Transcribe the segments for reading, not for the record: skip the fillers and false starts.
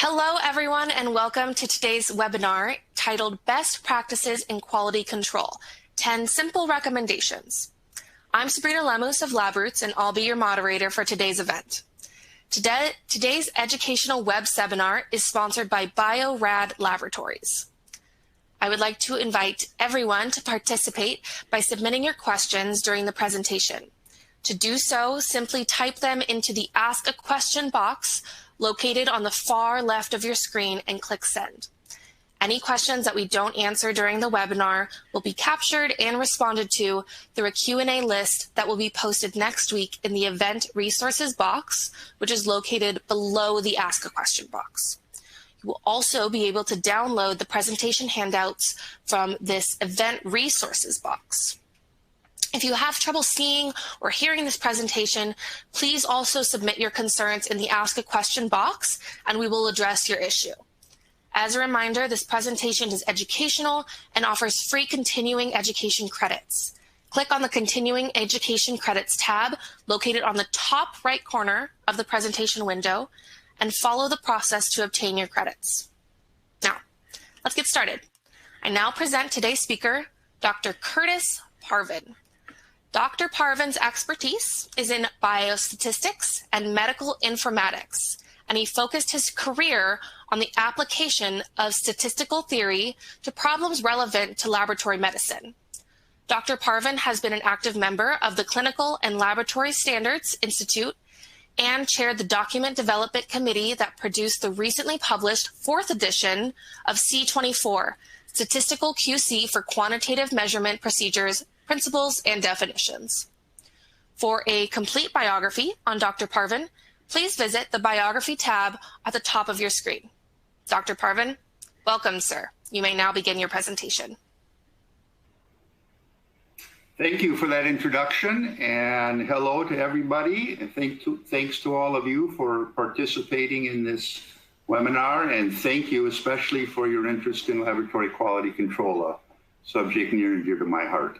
Hello, everyone, and welcome to today's webinar titled Best Practices in Quality Control, 10 Simple Recommendations. I'm Sabrina Lemus of Labroots, and I'll be your moderator for today's event. Today's educational web seminar is sponsored by Bio-Rad Laboratories. I would like to invite everyone to participate by submitting your questions during the presentation. To do so, simply type them into the Ask a Question box located on the far left of your screen and click Send. Any questions that we don't answer during the webinar will be captured and responded to through a Q&A list that will be posted next week in the Event Resources box, which is located below the Ask a Question box. You will also be able to download the presentation handouts from this Event Resources box. If you have trouble seeing or hearing this presentation, please also submit your concerns in the Ask a Question box, and we will address your issue. As a reminder, this presentation is educational and offers free continuing education credits. Click on the Continuing Education Credits tab located on the top right corner of the presentation window and follow the process to obtain your credits. Now, let's get started. I now present today's speaker, Dr. Curtis Parvin. Dr. Parvin's expertise is in biostatistics and medical informatics, and he focused his career on the application of statistical theory to problems relevant to laboratory medicine. Dr. Parvin has been an active member of the Clinical and Laboratory Standards Institute and chaired the document development committee that produced the recently published 4th edition of C24, Statistical QC for Quantitative Measurement Procedures, Principles, and Definitions. For a complete biography on Dr. Parvin, please visit the Biography tab at the top of your screen. Dr. Parvin, welcome, sir. You may now begin your presentation. Thank you for that introduction, and hello to everybody. And thanks to all of you for participating in this webinar, and thank you especially for your interest in laboratory quality control, a subject near and dear to my heart.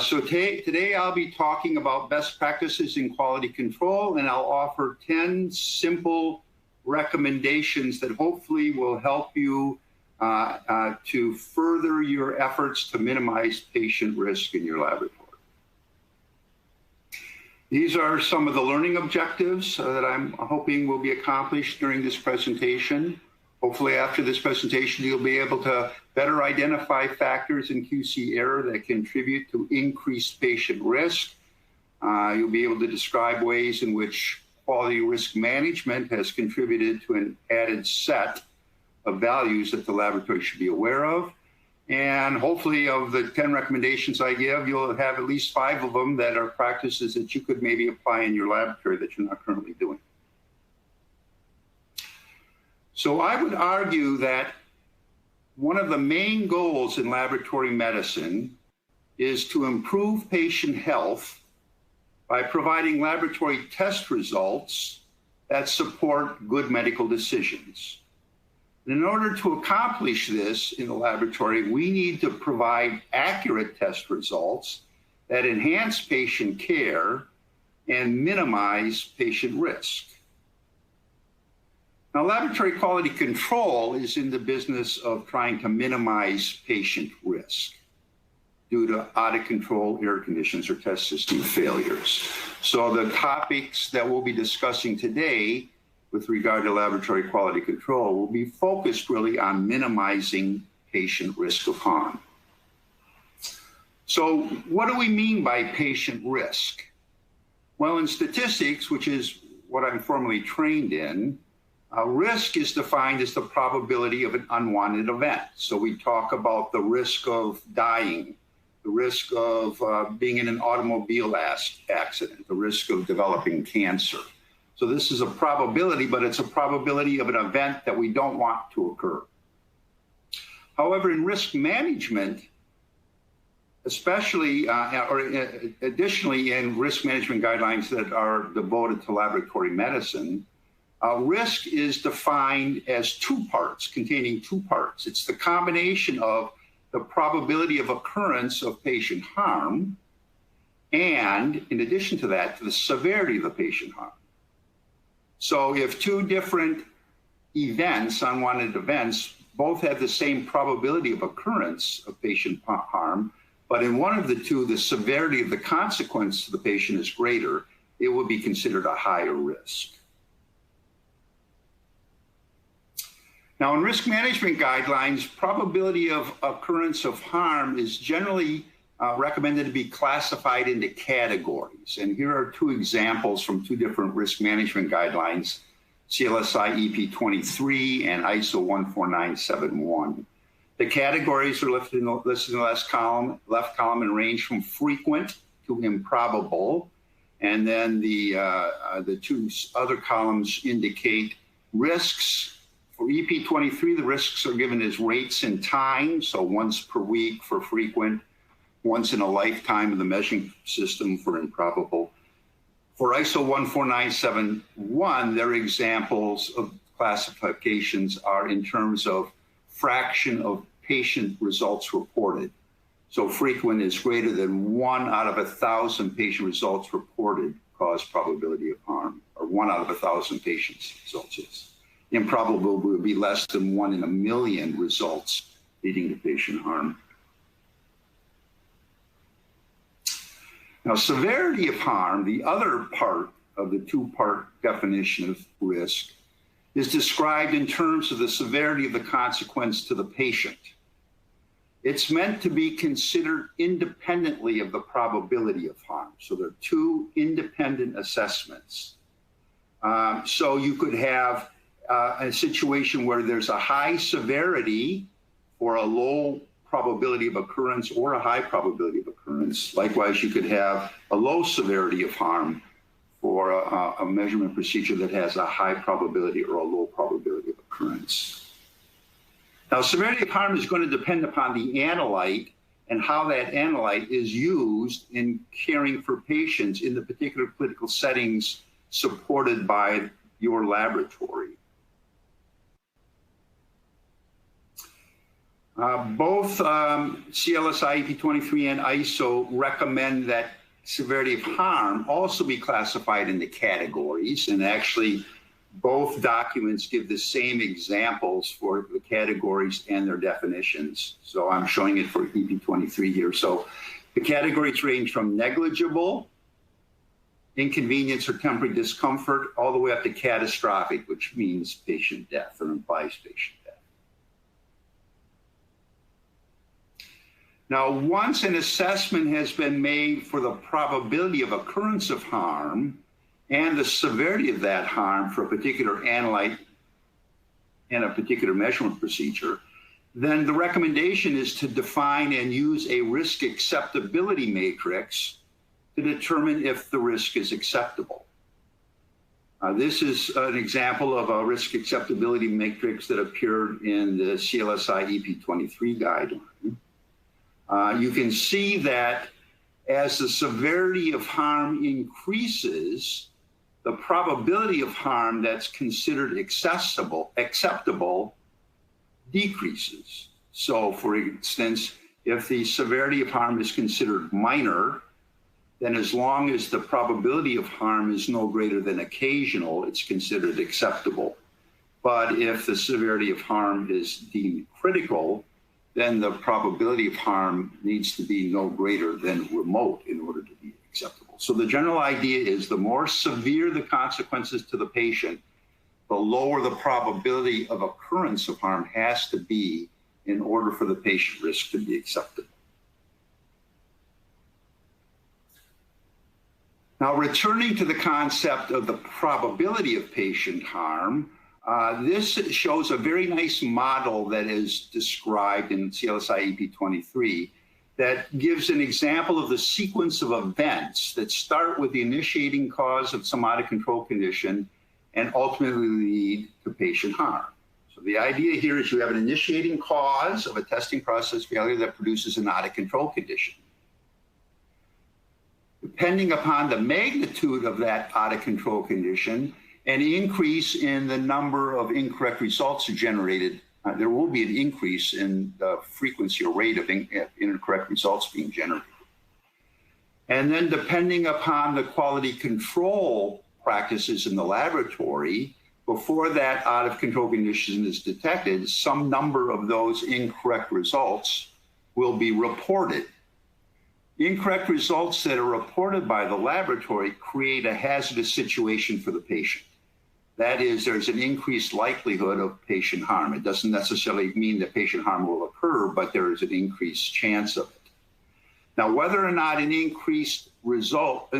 So today I'll be talking about best practices in quality control, and I'll offer 10 simple recommendations that hopefully will help you to further your efforts to minimize patient risk in your laboratory. These are some of the learning objectives that I'm hoping will be accomplished during this presentation. Hopefully after this presentation, you'll be able to better identify factors in QC error that contribute to increased patient risk. You'll be able to describe ways in which quality risk management has contributed to an added set of values that the laboratory should be aware of. And hopefully of the 10 recommendations I give, you'll have at least 5 of them that are practices that you could maybe apply in your laboratory that you're not currently doing. So I would argue that one of the main goals in laboratory medicine is to improve patient health by providing laboratory test results that support good medical decisions. And in order to accomplish this in the laboratory, we need to provide accurate test results that enhance patient care and minimize patient risk. Now, laboratory quality control is in the business of trying to minimize patient risk due to out-of-control error conditions or test system failures. So the topics that we'll be discussing today with regard to laboratory quality control will be focused really on minimizing patient risk of harm. So what do we mean by patient risk? Well, in statistics, which is what I'm formally trained in, risk is defined as the probability of an unwanted event. So we talk about the risk of dying, the risk of being in an automobile accident, the risk of developing cancer. So this is a probability, but it's a probability of an event that we don't want to occur. However, in risk management, especially additionally in risk management guidelines that are devoted to laboratory medicine, risk is defined as 2 parts, containing 2 parts. It's the combination of the probability of occurrence of patient harm and, in addition to that, the severity of the patient harm. So if 2 different events, unwanted events, both have the same probability of occurrence of patient harm, but in one of the two, the severity of the consequence to the patient is greater, it would be considered a higher risk. Now, in risk management guidelines, probability of occurrence of harm is generally recommended to be classified into categories. And here are two examples from two different risk management guidelines, CLSI EP 23 and ISO 14971. The categories are listed in the left column and range from frequent to improbable. And then the two other columns indicate risks. For EP 23, the risks are given as rates in time, so once per week for frequent, once in a lifetime of the measuring system for improbable. For ISO 14971, their examples of classifications are in terms of fraction of patient results reported. So frequent is greater than 1 out of 1,000 patient results reported cause probability of harm, or 1 out of 1,000 patients results is. Improbable would be less than 1 in a million results leading to patient harm. Now, severity of harm, the other part of the two-part definition of risk, is described in terms of the severity of the consequence to the patient. It's meant to be considered independently of the probability of harm. So there are two independent assessments. So you could have a situation where there's a high severity or a low probability of occurrence or a high probability of occurrence. Likewise, you could have a low severity of harm for a measurement procedure that has a high probability or a low probability of occurrence. Now, severity of harm is going to depend upon the analyte and how that analyte is used in caring for patients in the particular clinical settings supported by your laboratory. Both CLSI EP 23 and ISO recommend that severity of harm also be classified into categories, and actually both documents give the same examples for the categories and their definitions. So I'm showing it for EP 23 here. So the categories range from negligible, inconvenience or temporary discomfort, all the way up to catastrophic, which means patient death or implies patient death. Now, once an assessment has been made for the probability of occurrence of harm and the severity of that harm for a particular analyte and a particular measurement procedure, then the recommendation is to define and use a risk acceptability matrix to determine if the risk is acceptable. This is an example of a risk acceptability matrix that appeared in the CLSI EP 23 guideline. You can see that as the severity of harm increases, the probability of harm that's considered acceptable decreases. So, for instance, if the severity of harm is considered minor, then as long as the probability of harm is no greater than occasional, it's considered acceptable. But if the severity of harm is deemed critical, then the probability of harm needs to be no greater than remote in order to be acceptable. So the general idea is the more severe the consequences to the patient, the lower the probability of occurrence of harm has to be in order for the patient risk to be acceptable. Now, returning to the concept of the probability of patient harm, this shows a very nice model that is described in CLSI EP 23 that gives an example of the sequence of events that start with the initiating cause of some out-of-control condition and ultimately lead to patient harm. So the idea here is you have an initiating cause of a testing process failure that produces an out-of-control condition. Depending upon the magnitude of that out-of-control condition, an increase in the number of incorrect results are generated. There will be an increase in the frequency or rate of incorrect results being generated. And then depending upon the quality control practices in the laboratory, before that out of control condition is detected, some number of those incorrect results will be reported. Incorrect results that are reported by the laboratory create a hazardous situation for the patient. That is, there's an increased likelihood of patient harm. It doesn't necessarily mean that patient harm will occur, but there is an increased chance of it. Now, whether or not an incorrect result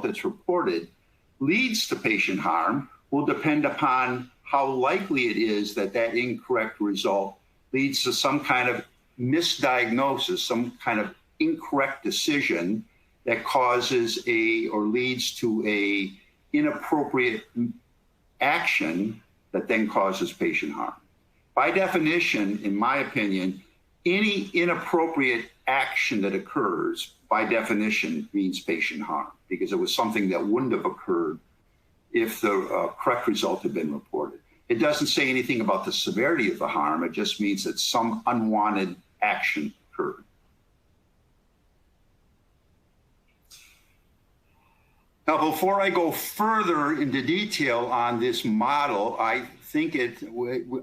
that's reported leads to patient harm will depend upon how likely it is that that incorrect result leads to some kind of misdiagnosis, some kind of incorrect decision that causes or leads to a inappropriate action that then causes patient harm. By definition, in my opinion, any inappropriate action that occurs by definition means patient harm, because it was something that wouldn't have occurred if the correct result had been reported. It doesn't say anything about the severity of the harm. It just means that some unwanted action occurred. Now, before I go further into detail on this model, I think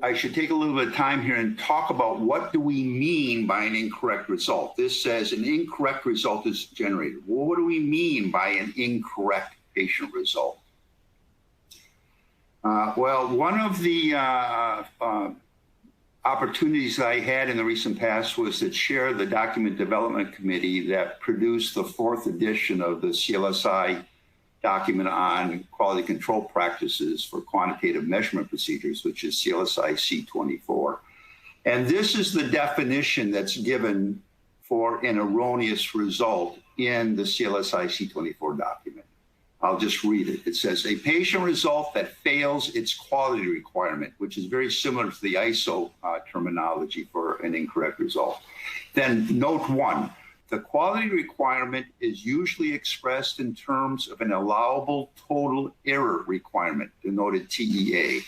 I should take a little bit of time here and talk about what do we mean by an incorrect result. This says an incorrect result is generated. Well, what do we mean by an incorrect patient result? Well, one of the opportunities that I had in the recent past was to chair the document development committee that produced the 4th edition of the CLSI document on quality control practices for quantitative measurement procedures, which is CLSI C24. And this is the definition that's given for an erroneous result in the CLSI C24 document. I'll just read it. It says, a patient result that fails its quality requirement, which is very similar to the ISO terminology for an incorrect result. Then note 1, the quality requirement is usually expressed in terms of an allowable total error requirement, denoted TEA.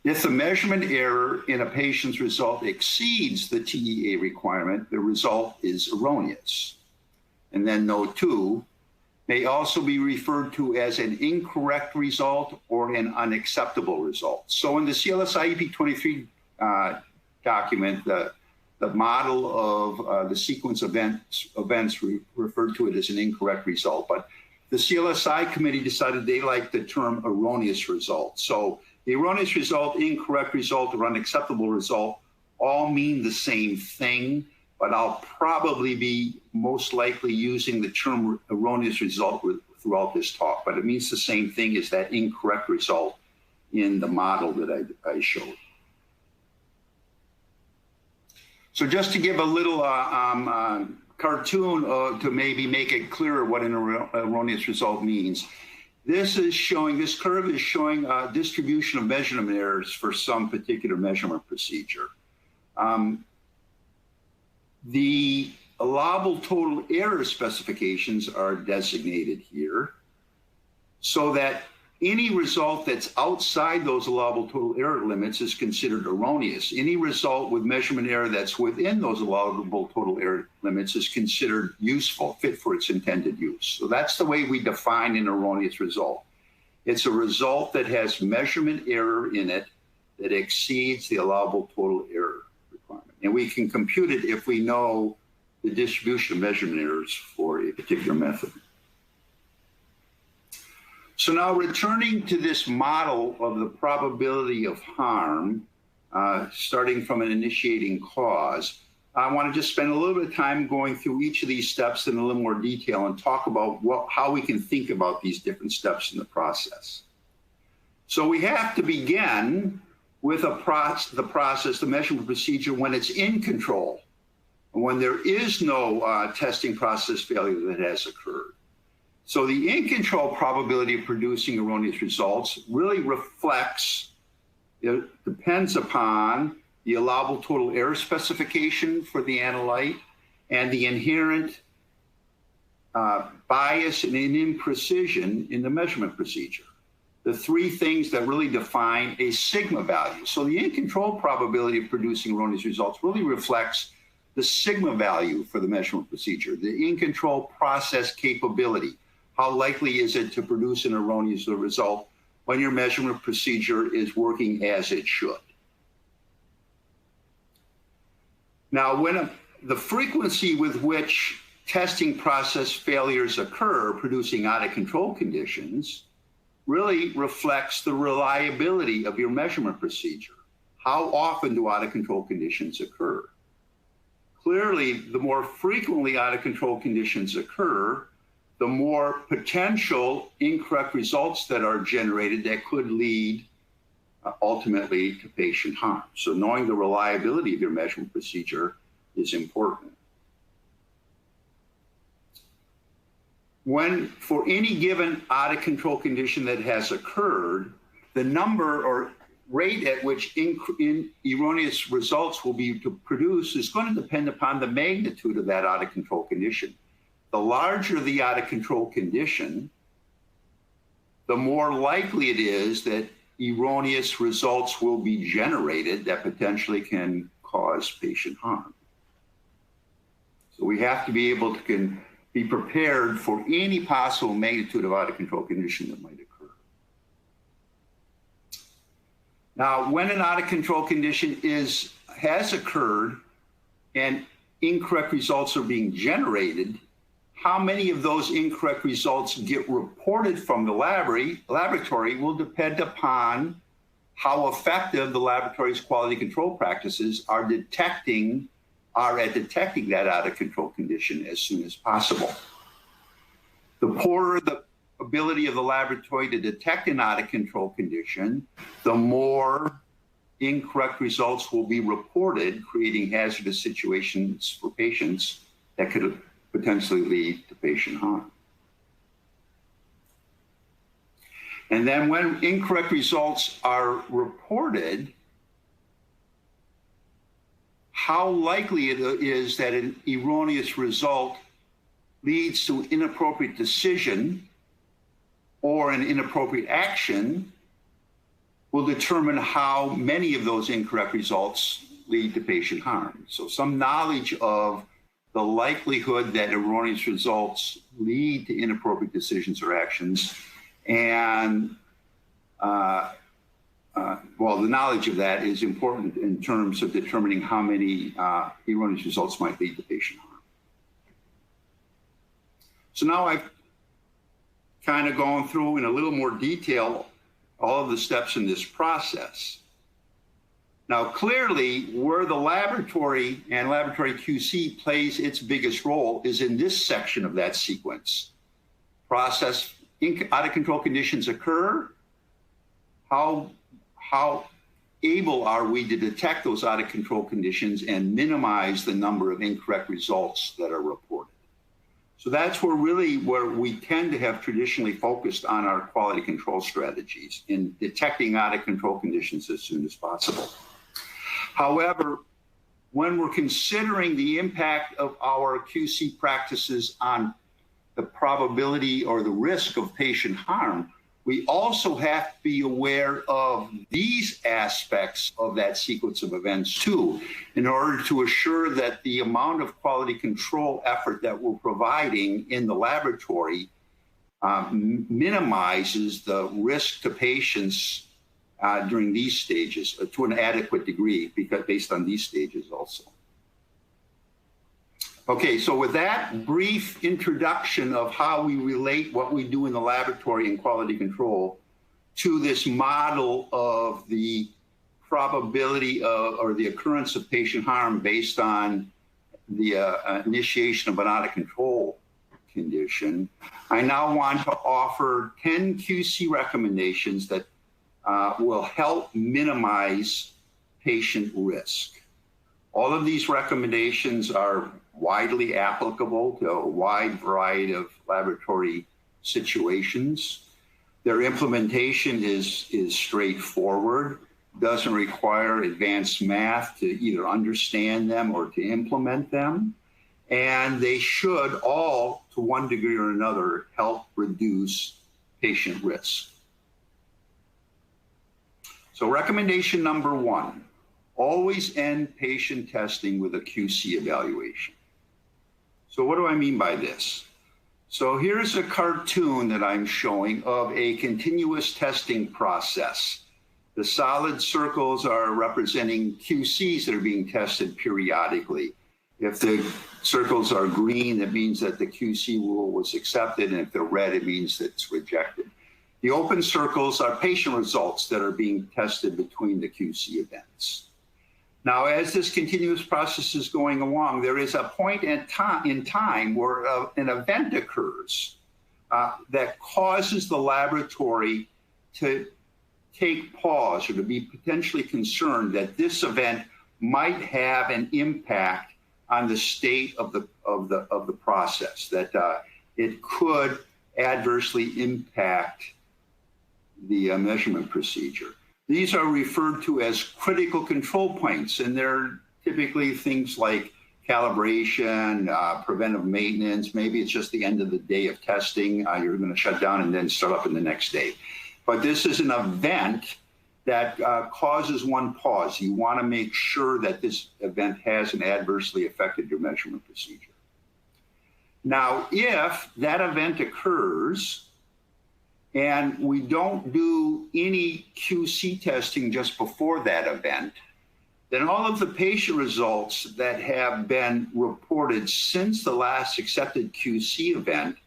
If the measurement error in a patient's result exceeds the TEA requirement, the result is erroneous. And then note 2, may also be referred to as an incorrect result or an unacceptable result. So in the CLSI EP23 document, the model of the sequence events referred to it as an incorrect result. But the CLSI committee decided they liked the term erroneous result. So the erroneous result, incorrect result, or unacceptable result all mean the same thing, but I'll probably be most likely using the term erroneous result throughout this talk. But it means the same thing as that incorrect result in the model that I showed. So just to give a little cartoon to maybe make it clearer what an erroneous result means. This curve is showing a distribution of measurement errors for some particular measurement procedure. The allowable total error specifications are designated here so that any result that's outside those allowable total error limits is considered erroneous. Any result with measurement error that's within those allowable total error limits is considered useful, fit for its intended use. So that's the way we define an erroneous result. It's a result that has measurement error in it that exceeds the allowable total error requirement. And we can compute it if we know the distribution of measurement errors for a particular method. So now returning to this model of the probability of harm, starting from an initiating cause, I want to just spend a little bit of time going through each of these steps in a little more detail and talk about how we can think about these different steps in the process. So we have to begin with the process, the measurement procedure, when it's in control, when there is no testing process failure that has occurred. So the in-control probability of producing erroneous results really depends upon the allowable total error specification for the analyte and the inherent bias and imprecision in the measurement procedure. The three things that really define a sigma value. So the in-control probability of producing erroneous results really reflects the sigma value for the measurement procedure, the in-control process capability. How likely is it to produce an erroneous result when your measurement procedure is working as it should. Now, when the frequency with which testing process failures occur, producing out-of-control conditions, really reflects the reliability of your measurement procedure. How often do out-of-control conditions occur? Clearly, the more frequently out-of-control conditions occur, the more potential incorrect results that are generated that could lead ultimately to patient harm. So knowing the reliability of your measurement procedure is important. When, for any given out-of-control condition that has occurred, the number or rate at which erroneous results will be produced is going to depend upon the magnitude of that out-of-control condition. The larger the out-of-control condition, the more likely it is that erroneous results will be generated that potentially can cause patient harm. So we have to be able to be prepared for any possible magnitude of out-of-control condition that might occur. Now, when an out-of-control condition has occurred and incorrect results are being generated, how many of those incorrect results get reported from the laboratory will depend upon how effective the laboratory's quality control practices are at detecting that out-of-control condition as soon as possible. The poorer the ability of the laboratory to detect an out-of-control condition, the more incorrect results will be reported, creating hazardous situations for patients that could potentially lead to patient harm. And then when incorrect results are reported, how likely it is that an erroneous result leads to inappropriate decision or an inappropriate action will determine how many of those incorrect results lead to patient harm. So some knowledge of the likelihood that erroneous results lead to inappropriate decisions or actions, and the knowledge of that is important in terms of determining how many erroneous results might lead to patient harm. So now I've kind of gone through in a little more detail all of the steps in this process. Now, clearly, where the laboratory and laboratory QC plays its biggest role is in this section of that sequence. Process out-of-control conditions occur. How able are we to detect those out-of-control conditions and minimize the number of incorrect results that are reported? So that's where we tend to have traditionally focused on our quality control strategies in detecting out-of-control conditions as soon as possible. However, when we're considering the impact of our QC practices on the probability or the risk of patient harm, we also have to be aware of these aspects of that sequence of events too, in order to assure that the amount of quality control effort that we're providing in the laboratory minimizes the risk to patients during these stages to an adequate degree, based on these stages also. Okay, so with that brief introduction of how we relate what we do in the laboratory in quality control to this model of the probability of, or the occurrence of patient harm based on the initiation of an out-of-control condition, I now want to offer 10 QC recommendations that will help minimize patient risk. All of these recommendations are widely applicable to a wide variety of laboratory situations. Their implementation is straightforward, doesn't require advanced math to either understand them or to implement them. And they should all, to one degree or another, help reduce patient risk. So recommendation number 1, always end patient testing with a QC evaluation. So what do I mean by this? So here's a cartoon that I'm showing of a continuous testing process. The solid circles are representing QCs that are being tested periodically. If the circles are green, that means that the QC rule was accepted, and if they're red, it means that it's rejected. The open circles are patient results that are being tested between the QC events. Now, as this continuous process is going along, there is a point in time where an event occurs that causes the laboratory to take pause or to be potentially concerned that this event might have an impact on the state of the process, that it could adversely impact the measurement procedure. These are referred to as critical control points, and they're typically things like calibration, preventive maintenance. Maybe it's just the end of the day of testing. You're going to shut down and then start up in the next day. But this is an event that causes one pause. You want to make sure that this event hasn't adversely affected your measurement procedure. Now, if that event occurs and we don't do any QC testing just before that event, then all of the patient results that have been reported since the last accepted QC event,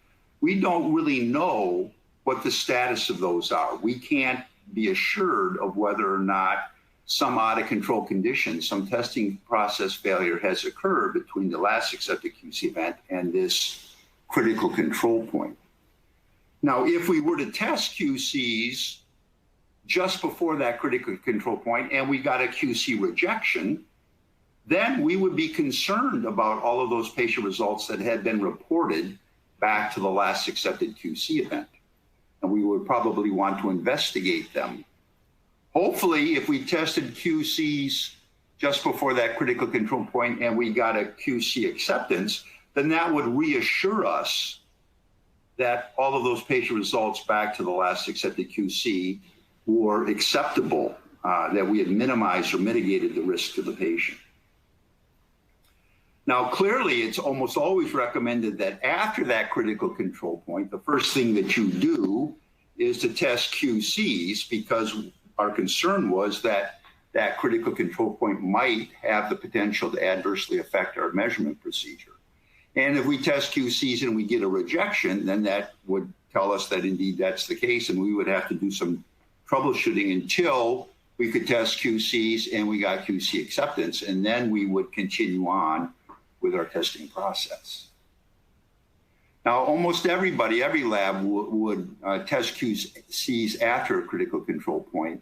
we don't really know what the status of those are. We can't be assured of whether or not some out of control condition, some testing process failure has occurred between the last accepted QC event and this critical control point. Now, if we were to test QCs just before that critical control point and we got a QC rejection, then we would be concerned about all of those patient results that had been reported back to the last accepted QC event. And we would probably want to investigate them. Hopefully, if we tested QCs just before that critical control point and we got a QC acceptance, then that would reassure us that all of those patient results back to the last accepted QC were acceptable, that we had minimized or mitigated the risk to the patient. Now, clearly, it's almost always recommended that after that critical control point, the first thing that you do is to test QCs, because our concern was that that critical control point might have the potential to adversely affect our measurement procedure. And if we test QCs and we get a rejection, then that would tell us that indeed that's the case, and we would have to do some troubleshooting until we could test QCs and we got QC acceptance, and then we would continue on with our testing process. Now, almost everybody, every lab would test QCs after a critical control point.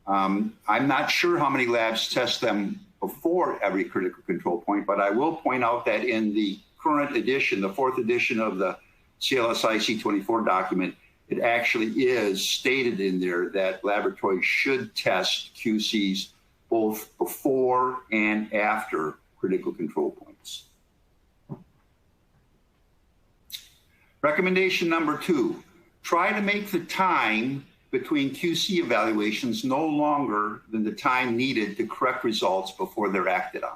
I'm not sure how many labs test them before every critical control point, but I will point out that in the current edition, the 4th edition of the CLSI C24 document, it actually is stated in there that laboratories should test QCs both before and after critical control points. Recommendation number 2, try to make the time between QC evaluations no longer than the time needed to correct results before they're acted on.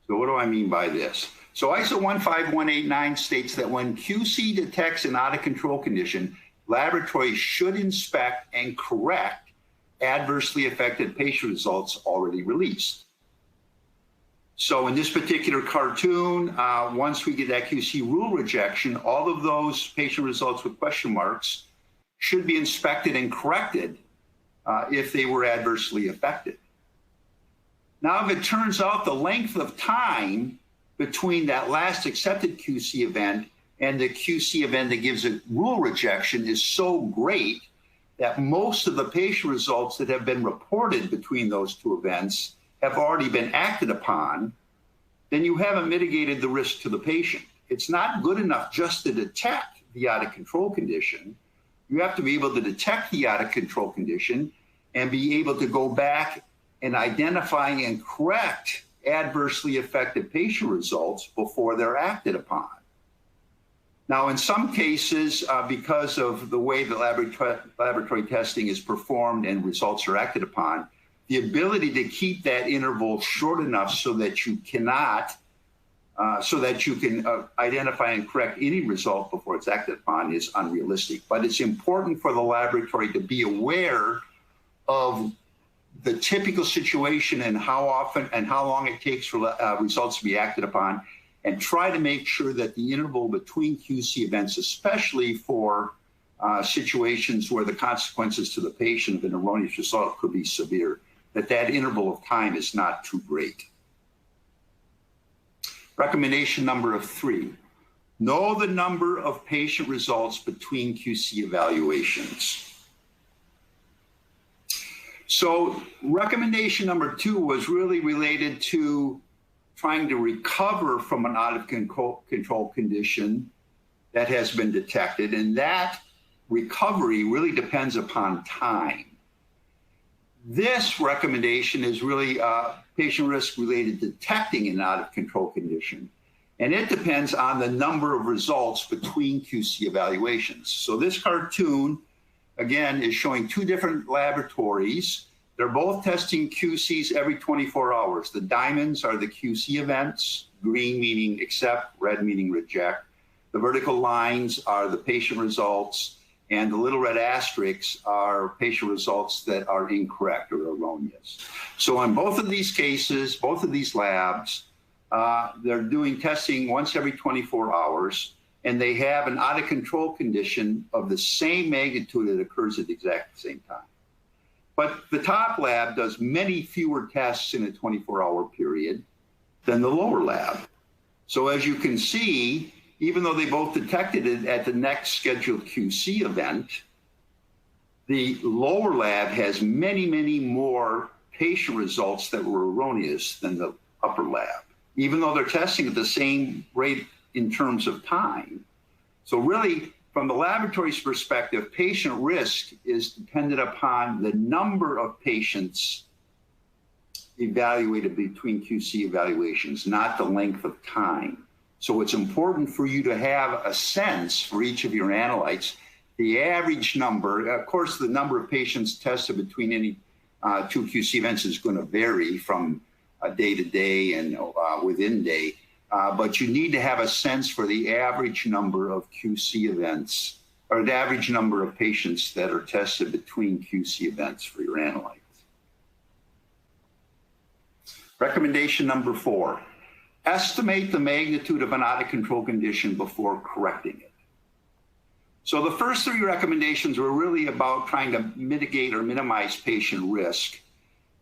So what do I mean by this? So ISO 15189 states that when QC detects an out-of-control condition, laboratories should inspect and correct adversely affected patient results already released. So in this particular cartoon, once we get that QC rule rejection, all of those patient results with question marks should be inspected and corrected if they were adversely affected. Now, if it turns out the length of time between that last accepted QC event and the QC event that gives a rule rejection is so great that most of the patient results that have been reported between those two events have already been acted upon, then you haven't mitigated the risk to the patient. It's not good enough just to detect the out-of-control condition. You have to be able to detect the out-of-control condition and be able to go back and identify and correct adversely affected patient results before they're acted upon. Now, in some cases, because of the way the laboratory testing is performed and results are acted upon, the ability to keep that interval short enough so that you cannot so that you can identify and correct any result before it's acted upon is unrealistic. But it's important for the laboratory to be aware of the typical situation and how often and how long it takes for results to be acted upon, and try to make sure that the interval between QC events, especially for situations where the consequences to the patient of an erroneous result could be severe, that interval of time is not too great. Recommendation number 3, know the number of patient results between QC evaluations. So recommendation number 2 was really related to trying to recover from an out of control condition that has been detected, and that recovery really depends upon time. This recommendation is really patient risk related to detecting an out of control condition, and it depends on the number of results between QC evaluations. So this cartoon, again, is showing 2 different laboratories. They're both testing QCs every 24 hours. The diamonds are the QC events, green meaning accept, red meaning reject. The vertical lines are the patient results, and the little red asterisks are patient results that are incorrect or erroneous. So in both of these cases, both of these labs, they're doing testing once every 24 hours, and they have an out of control condition of the same magnitude that occurs at the exact same time. But the top lab does many fewer tests in a 24-hour period than the lower lab. So as you can see, even though they both detected it at the next scheduled QC event, the lower lab has many, many more patient results that were erroneous than the upper lab, even though they're testing at the same rate in terms of time. So really, from the laboratory's perspective, patient risk is dependent upon the number of patients evaluated between QC evaluations, not the length of time. So it's important for you to have a sense for each of your analytes, the average number. Of course, the number of patients tested between any 2 QC events is going to vary from day to day and within day. But you need to have a sense for the average number of QC events, or the average number of patients that are tested between QC events for your analytes. Recommendation number 4, estimate the magnitude of an out of control condition before correcting it. So the first 3 recommendations were really about trying to mitigate or minimize patient risk.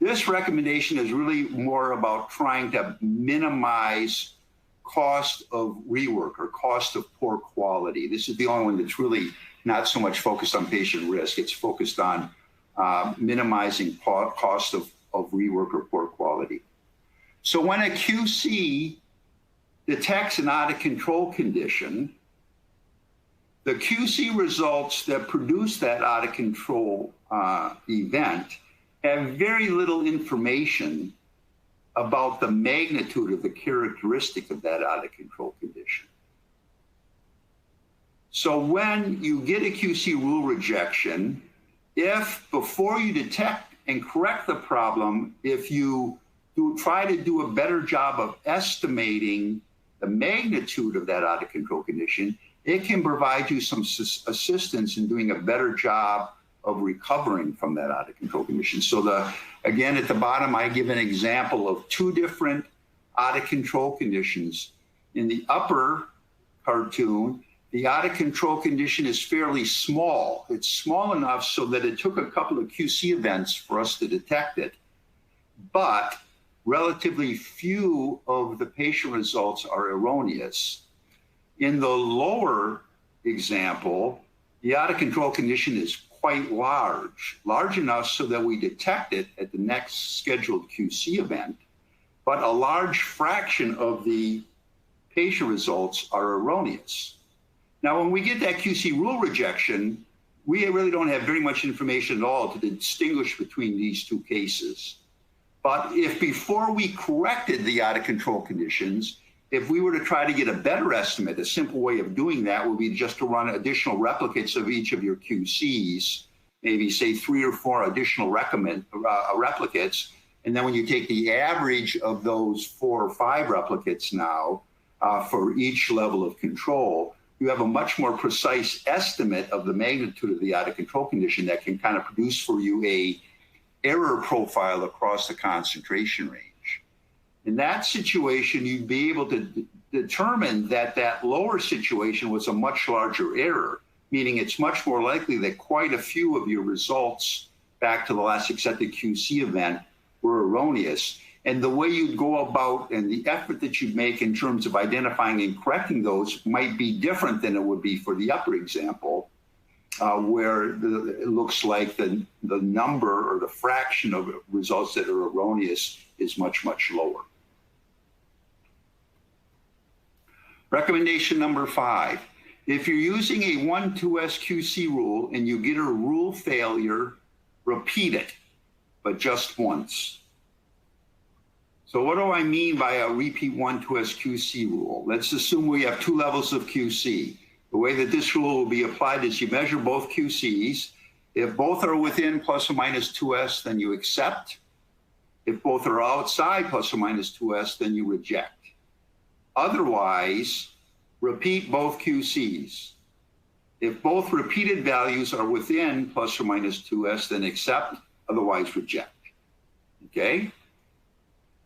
This recommendation is really more about trying to minimize cost of rework or cost of poor quality. This is the only one that's really not so much focused on patient risk. It's focused on minimizing cost of rework or poor quality. So when a QC detects an out of control condition, the QC results that produce that out of control event have very little information about the magnitude of the characteristic of that out of control condition. So when you get a QC rule rejection, if before you detect and correct the problem, if you try to do a better job of estimating the magnitude of that out of control condition, it can provide you some assistance in doing a better job of recovering from that out of control condition. So again, at the bottom, I give an example of 2 different out of control conditions. In the upper cartoon, the out of control condition is fairly small. It's small enough so that it took a couple of QC events for us to detect it, but relatively few of the patient results are erroneous. In the lower example, the out of control condition is quite large enough so that we detect it at the next scheduled QC event, but a large fraction of the patient results are erroneous. Now, when we get that QC rule rejection, we really don't have very much information at all to distinguish between these 2 cases. But if before we corrected the out of control conditions, if we were to try to get a better estimate, a simple way of doing that would be just to run additional replicates of each of your QCs, maybe say 3 or 4 additional replicates. And then when you take the average of those 4 or 5 replicates now, for each level of control, you have a much more precise estimate of the magnitude of the out of control condition that can kind of produce for you a error profile across the concentration range. In that situation, you'd be able to determine that that lower situation was a much larger error, meaning it's much more likely that quite a few of your results back to the last accepted QC event were erroneous. And the way you'd go about and the effort that you'd make in terms of identifying and correcting those might be different than it would be for the upper example, where it looks like the number or the fraction of results that are erroneous is much, much lower. Recommendation number 5. If you're using a 1-2S QC rule and you get a rule failure, repeat it, but just once. So what do I mean by a repeat 1-2S QC rule? Let's assume we have 2 levels of QC. The way that this rule will be applied is you measure both QCs. If both are within plus or minus 2S, then you accept. If both are outside plus or minus 2S, then you reject. Otherwise, repeat both QCs. If both repeated values are within plus or minus 2S, then accept, otherwise reject. Okay?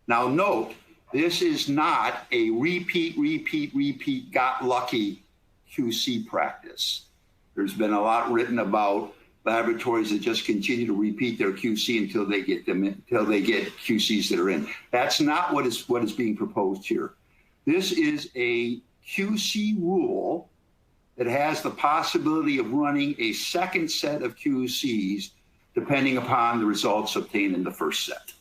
Now note, this is not a repeat, got lucky QC practice. There's been a lot written about laboratories that just continue to repeat their QC until they get QCs that are in. That's not what is being proposed here. This is a QC rule that has the possibility of running a second set of QCs depending upon the results obtained in the first set.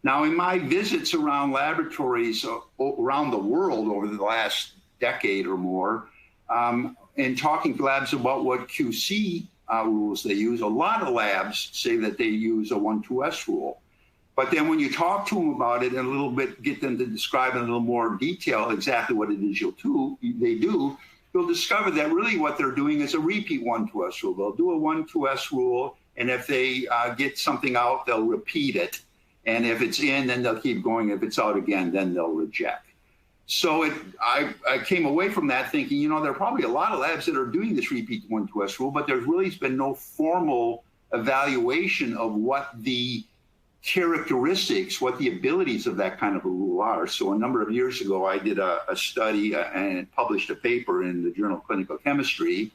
Now, in my visits around laboratories around the world over the last decade or more, and talking to labs about what QC rules they use, a lot of labs say that they use a 1-2S rule. But then when you talk to them about it and a little bit, get them to describe in a little more detail exactly what it is they do, you'll discover that really what they're doing is a repeat 1-2S rule. They'll do a 1-2S rule, and if they get something out, they'll repeat it. And if it's in, then they'll keep going. If it's out again, then they'll reject. So I came away from that thinking, you know, there are probably a lot of labs that are doing this repeat 1-2S rule, but there's really been no formal evaluation of what the characteristics, what the abilities of that kind of a rule are. So a number of years ago, I did a study and published a paper in the Journal of Clinical Chemistry.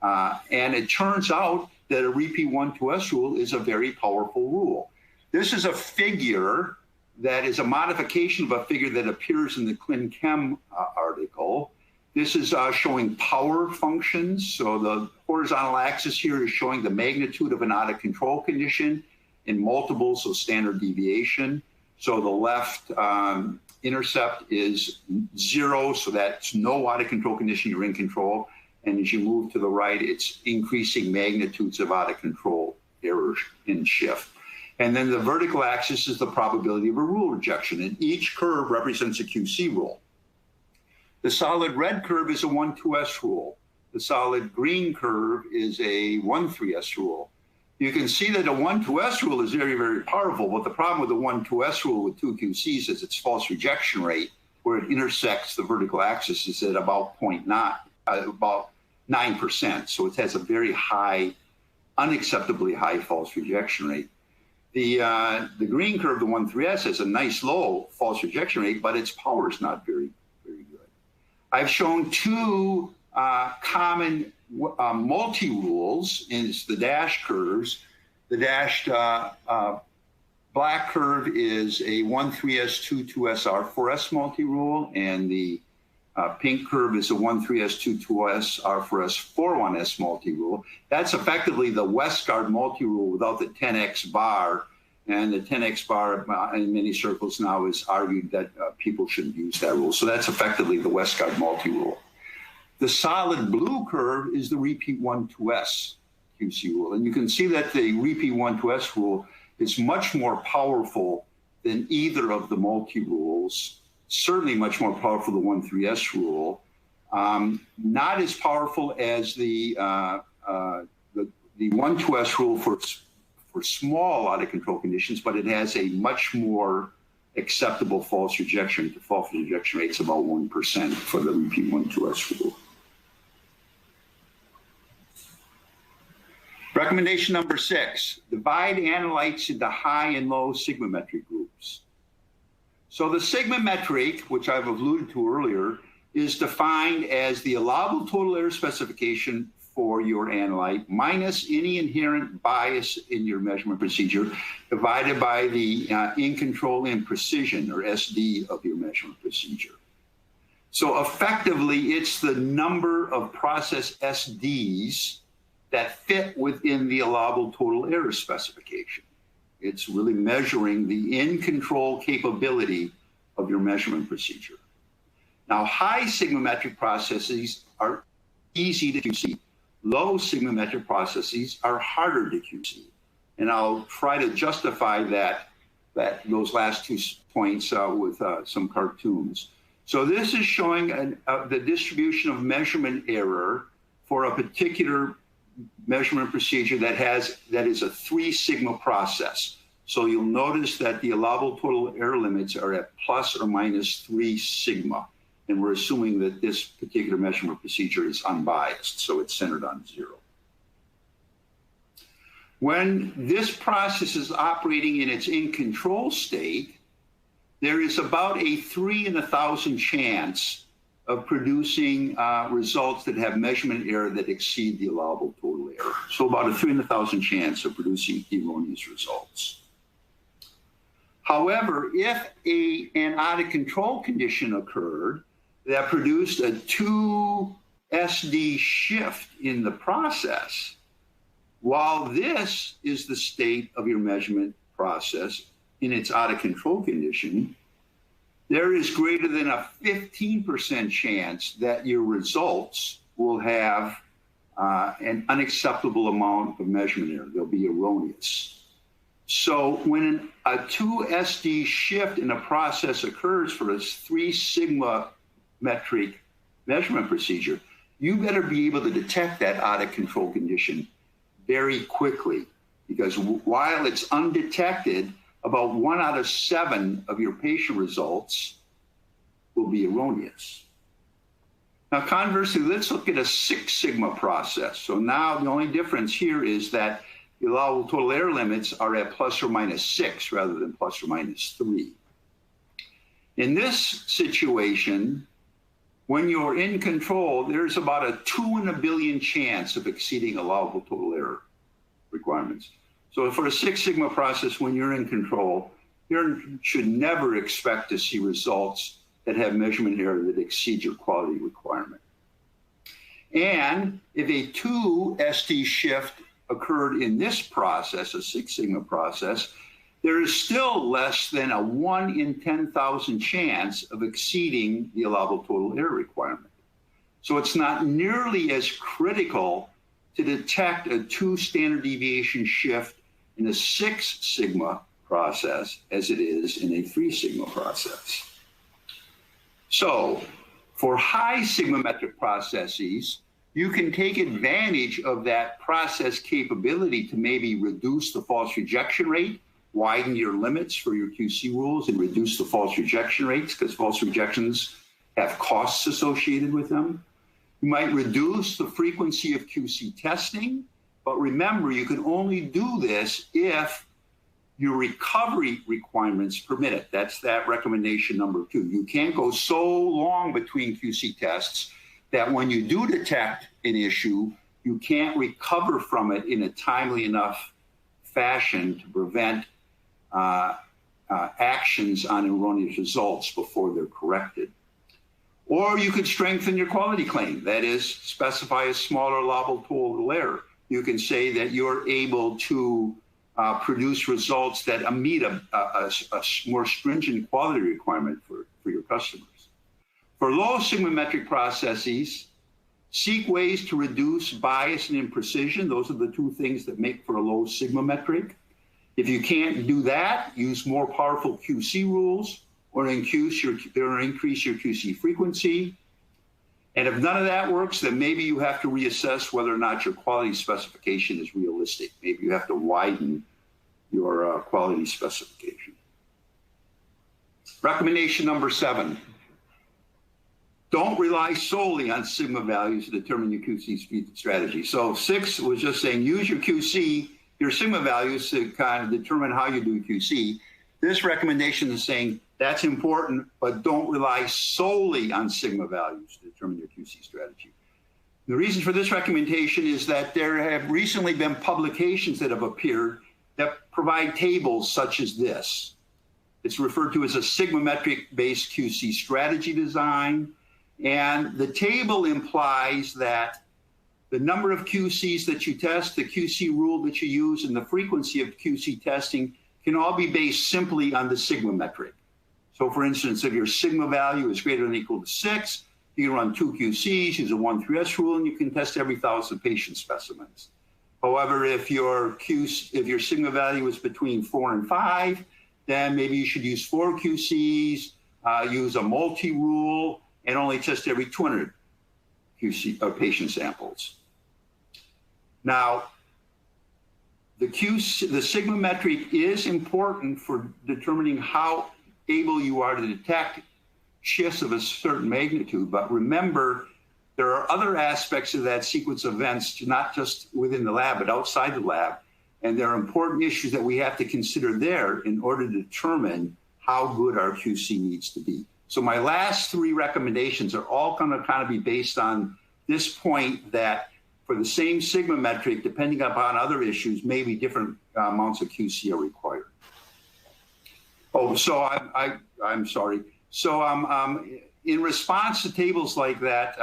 And it turns out that a repeat 1-2S rule is a very powerful rule. This is a figure that is a modification of a figure that appears in the ClinChem article. This is showing power functions. So the horizontal axis here is showing the magnitude of an out of control condition in multiples of standard deviation. So the left intercept is 0, so that's no out of control condition, you're in control. And as you move to the right, it's increasing magnitudes of out of control errors in shift. And then the vertical axis is the probability of a rule rejection. And each curve represents a QC rule. The solid red curve is a 1-2S rule. The solid green curve is a 1-3S rule. You can see that a 1-2S rule is very, very powerful, but the problem with the 1-2S rule with 2 QCs is its false rejection rate, where it intersects the vertical axis, is at about 0.9, about 9%. So it has a very high, unacceptably high false rejection rate. The green curve, the 1-3S, has a nice low false rejection rate, but its power is not very, very good. I've shown 2 common multi-rules in the dashed curves. The dashed black curve is a 1-3S 2-2S R4S multi-rule, and the pink curve is a 1-3S 2-2S R4S 4-1S multi-rule. That's effectively the Westgard multi-rule without the 10x bar, and the 10x bar in many circles now is argued that people shouldn't use that rule. So that's effectively the Westgard multi-rule. The solid blue curve is the repeat 1-2S QC rule. And you can see that the repeat 1-2S rule is much more powerful than either of the multi-rules, certainly much more powerful than the 1-3S rule. Not as powerful as the 1-2S rule for small out of control conditions, but it has a much more acceptable false rejection. The false rejection rate is about 1% for the repeat 1-2S rule. Recommendation number 6, divide analytes into high and low sigmametric groups. So the sigmametric, which I've alluded to earlier, is defined as the allowable total error specification for your analyte minus any inherent bias in your measurement procedure divided by the in control and precision, or SD, of your measurement procedure. So effectively, it's the number of process SDs that fit within the allowable total error specification. It's really measuring the in control capability of your measurement procedure. Now, high sigmametric processes are easy to QC. Low sigmametric processes are harder to QC. And I'll try to justify those last 2 points with some cartoons. So this is showing the distribution of measurement error for a particular measurement procedure that is a 3 sigma process. So you'll notice that the allowable total error limits are at plus or minus 3 sigma. And we're assuming that this particular measurement procedure is unbiased, so it's centered on 0. When this process is operating in its in-control state, there is about a 3 in 1,000 chance of producing results that have measurement error that exceed the allowable total error. So about a 3 in 1,000 chance of producing erroneous results. However, if an out-of-control condition occurred that produced a 2 SD shift in the process, while this is the state of your measurement process in its out-of-control condition, there is greater than a 15% chance that your results will have an unacceptable amount of measurement error. They'll be erroneous. So when a 2 SD shift in a process occurs for a 3 sigma metric measurement procedure, you better be able to detect that out-of-control condition very quickly, because while it's undetected, about 1 out of 7 of your patient results will be erroneous. Now, conversely, let's look at a 6 sigma process. So now the only difference here is that the allowable total error limits are at plus or minus 6 rather than plus or minus 3. In this situation, when you're in control, there's about a 2 in a billion chance of exceeding allowable total error requirements. So for a 6 sigma process, when you're in control, you should never expect to see results that have measurement error that exceed your quality requirement. And if a 2 SD shift occurred in this process, a 6 sigma process, there is still less than a 1 in 10,000 chance of exceeding the allowable total error requirement. So it's not nearly as critical to detect a 2 standard deviation shift in a 6 sigma process as it is in a 3 sigma process. So for high sigmametric processes, you can take advantage of that process capability to maybe reduce the false rejection rate, widen your limits for your QC rules, and reduce the false rejection rates, because false rejections have costs associated with them. You might reduce the frequency of QC testing, but remember, you can only do this if your recovery requirements permit it. That's that recommendation number 2. You can't go so long between QC tests that when you do detect an issue, you can't recover from it in a timely enough fashion to prevent actions on erroneous results before they're corrected. Or you could strengthen your quality claim. That is, specify a smaller allowable total error. You can say that you're able to produce results that meet a more stringent quality requirement for your customers. For low sigmametric processes, seek ways to reduce bias and imprecision. Those are the 2 things that make for a low sigmametric. If you can't do that, use more powerful QC rules or increase your QC frequency. And if none of that works, then maybe you have to reassess whether or not your quality specification is realistic. Maybe you have to widen your quality specification. Recommendation number 7. Don't rely solely on sigma values to determine your QC strategy. So 6 was just saying use your QC, your sigma values to kind of determine how you do QC. This recommendation is saying that's important, but don't rely solely on sigma values to determine your QC strategy. The reason for this recommendation is that there have recently been publications that have appeared that provide tables such as this. It's referred to as a sigma-metric-based QC strategy design. And the table implies that the number of QCs that you test, the QC rule that you use, and the frequency of QC testing can all be based simply on the sigma metric. So for instance, if your sigma value is greater than or equal to 6, you can run 2 QCs, use a 1-3S rule, and you can test every 1,000 patient specimens. However, if your sigma value is between 4 and 5, then maybe you should use 4 QCs, use a multi-rule, and only test every 200 QC patient samples. Now, the sigma metric is important for determining how able you are to detect shifts of a certain magnitude, but remember, there are other aspects of that sequence of events, not just within the lab, but outside the lab. And there are important issues that we have to consider there in order to determine how good our QC needs to be. So my last 3 recommendations are all going to kind of be based on this point that for the same sigma metric, depending upon other issues, maybe different amounts of QC are required. Oh, so I'm sorry. So in response to tables like that,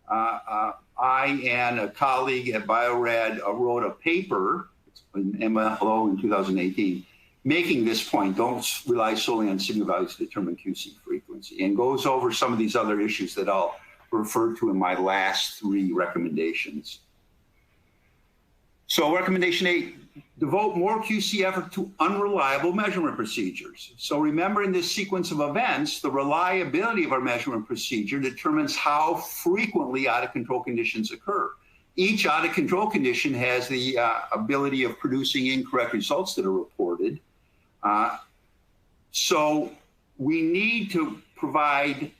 I and a colleague at Bio-Rad wrote a paper in MLO in 2018, making this point, don't rely solely on sigma values to determine QC frequency, and goes over some of these other issues that I'll refer to in my last 3 recommendations. So recommendation 8, devote more QC effort to unreliable measurement procedures. So remember, in this sequence of events, the reliability of our measurement procedure determines how frequently out-of-control conditions occur. Each out-of-control condition has the ability of producing incorrect results that are reported. So we need to provide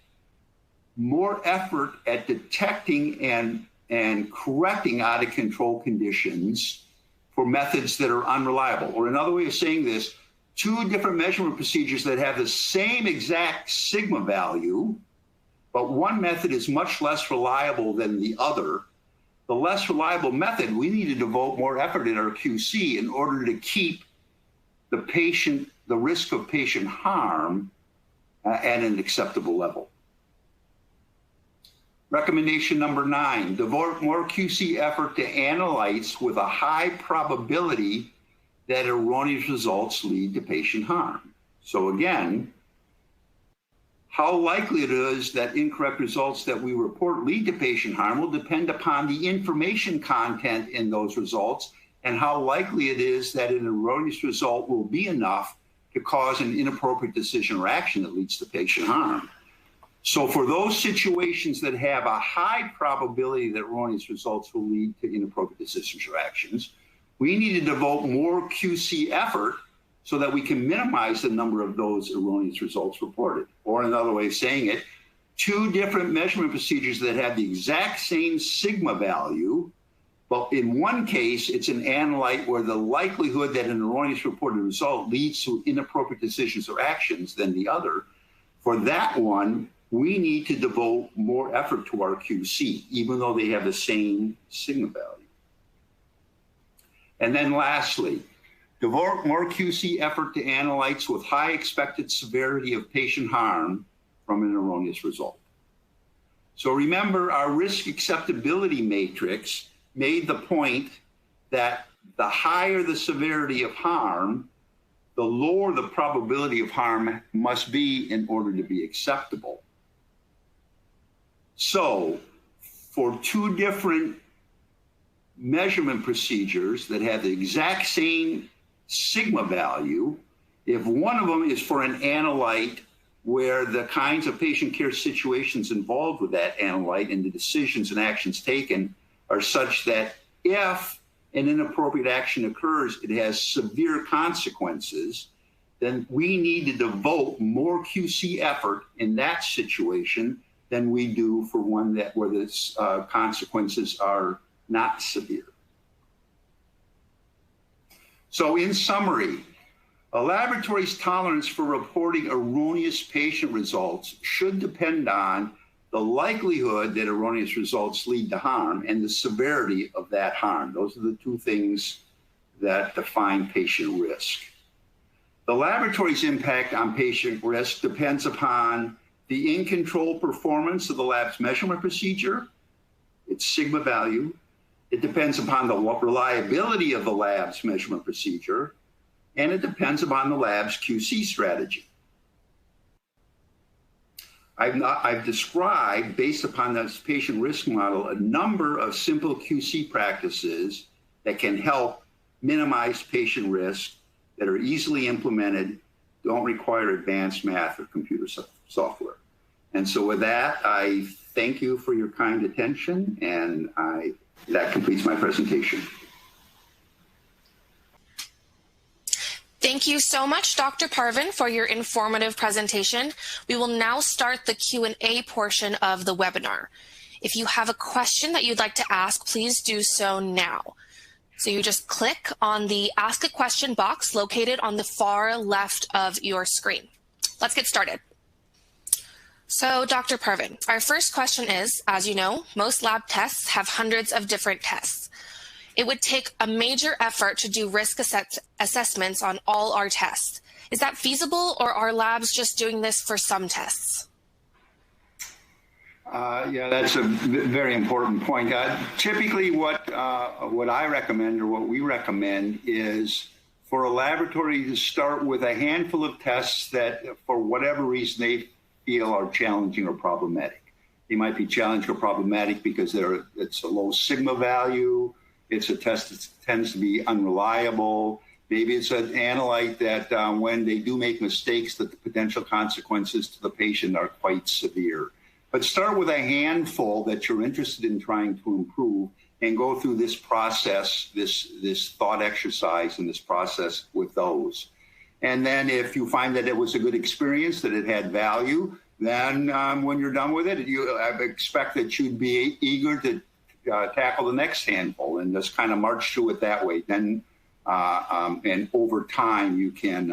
more effort at detecting and correcting out-of-control conditions for methods that are unreliable. Or another way of saying this, 2 different measurement procedures that have the same exact sigma value, but one method is much less reliable than the other. The less reliable method, we need to devote more effort in our QC in order to keep the risk of patient harm at an acceptable level. Recommendation number 9, devote more QC effort to analytes with a high probability that erroneous results lead to patient harm. So again, how likely it is that incorrect results that we report lead to patient harm will depend upon the information content in those results and how likely it is that an erroneous result will be enough to cause an inappropriate decision or action that leads to patient harm. So for those situations that have a high probability that erroneous results will lead to inappropriate decisions or actions, we need to devote more QC effort so that we can minimize the number of those erroneous results reported. Or another way of saying it, 2 different measurement procedures that have the exact same sigma value, but in one case, it's an analyte where the likelihood that an erroneous reported result leads to inappropriate decisions or actions than the other. For that one, we need to devote more effort to our QC, even though they have the same sigma value. And then lastly, devote more QC effort to analytes with high expected severity of patient harm from an erroneous result. So remember, our risk acceptability matrix made the point that the higher the severity of harm, the lower the probability of harm must be in order to be acceptable. So for 2 different measurement procedures that have the exact same sigma value, if one of them is for an analyte where the kinds of patient care situations involved with that analyte and the decisions and actions taken are such that if an inappropriate action occurs, it has severe consequences, then we need to devote more QC effort in that situation than we do for one where the consequences are not severe. So in summary, a laboratory's tolerance for reporting erroneous patient results should depend on the likelihood that erroneous results lead to harm and the severity of that harm. Those are the two things that define patient risk. The laboratory's impact on patient risk depends upon the in-control performance of the lab's measurement procedure, its sigma value. It depends upon the reliability of the lab's measurement procedure, and it depends upon the lab's QC strategy. I've described, based upon this patient risk model, a number of simple QC practices that can help minimize patient risk, that are easily implemented, don't require advanced math or computer software. And so with that, I thank you for your kind attention, and that completes my presentation. Thank you so much, Dr. Parvin, for your informative presentation. We will now start the Q&A portion of the webinar. If you have a question that you'd like to ask, please do so now. So you just click on the Ask a Question box located on the far left of your screen. Let's get started. So, Dr. Parvin, our first question is, as you know, most lab tests have hundreds of different tests. It would take a major effort to do risk assessments on all our tests. Is that feasible, or are labs just doing this for some tests? Yeah, that's a very important point. Typically, what I recommend, or what we recommend, is for a laboratory to start with a handful of tests that, for whatever reason, they feel are challenging or problematic. They might be challenging or problematic because it's a low sigma value. It's a test that tends to be unreliable. Maybe it's an analyte that when they do make mistakes, that the potential consequences to the patient are quite severe. But start with a handful that you're interested in trying to improve, and go through this process, this thought exercise and this process with those. And then if you find that it was a good experience, that it had value, then when you're done with it, I expect that you'd be eager to tackle the next handful and just kind of march through it that way. Then, and over time, you can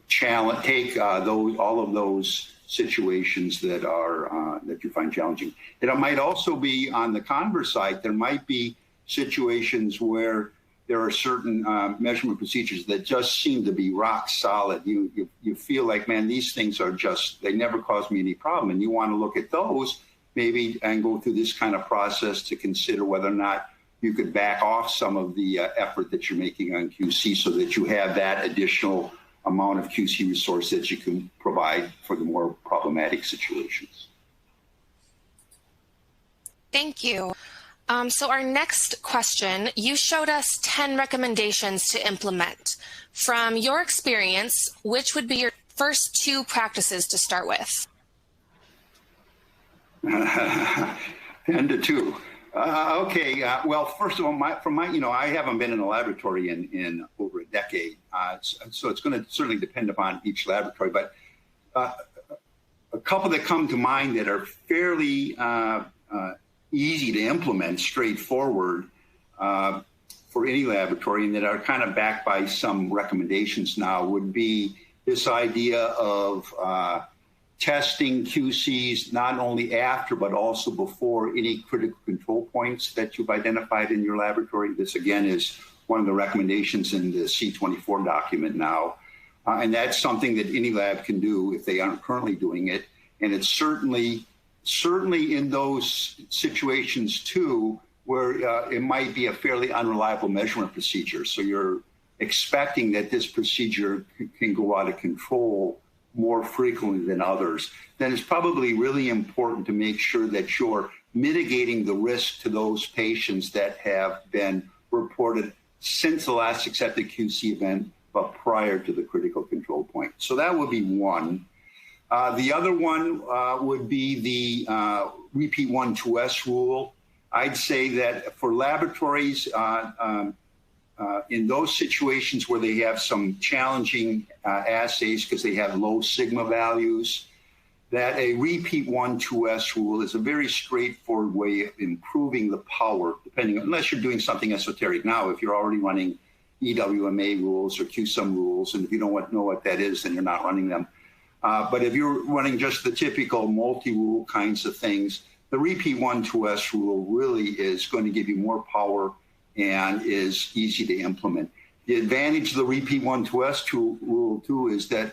take all of those situations that are that you find challenging. It might also be on the converse side. There might be situations where there are certain measurement procedures that just seem to be rock solid. You feel like, man, these things are just, they never caused me any problem. And you want to look at those maybe and go through this kind of process to consider whether or not you could back off some of the effort that you're making on QC, so that you have that additional amount of QC resource that you can provide for the more problematic situations. Thank you. So our next question, you showed us 10 recommendations to implement. From your experience, which would be your first 2 practices to start with? 10 to 2. Okay. Well, first of all, I haven't been in a laboratory in over a decade, so it's going to certainly depend upon each laboratory. But a couple that come to mind that are fairly easy to implement, straightforward for any laboratory, and that are kind of backed by some recommendations now, would be this idea of testing QCs not only after but also before any critical control points that you've identified in your laboratory. This, again, is one of the recommendations in the C24 document now. And that's something that any lab can do if they aren't currently doing it. And it's certainly in those situations, too, where it might be a fairly unreliable measurement procedure. So you're expecting that this procedure can go out of control more frequently than others. Then it's probably really important to make sure that you're mitigating the risk to those patients that have been reported since the last accepted QC event, but prior to the critical control point. So that would be one. The other one would be the repeat 1 2S rule. I'd say that for laboratories, in those situations where they have some challenging assays because they have low sigma values, that a repeat 1-2S rule is a very straightforward way of improving the power, unless you're doing something esoteric. Now, if you're already running EWMA rules or QSUM rules, and if you don't know what that is, then you're not running them. But if you're running just the typical multi-rule kinds of things, the repeat 1-2S rule really is going to give you more power and is easy to implement. The advantage of the repeat 1-2S rule, too, is that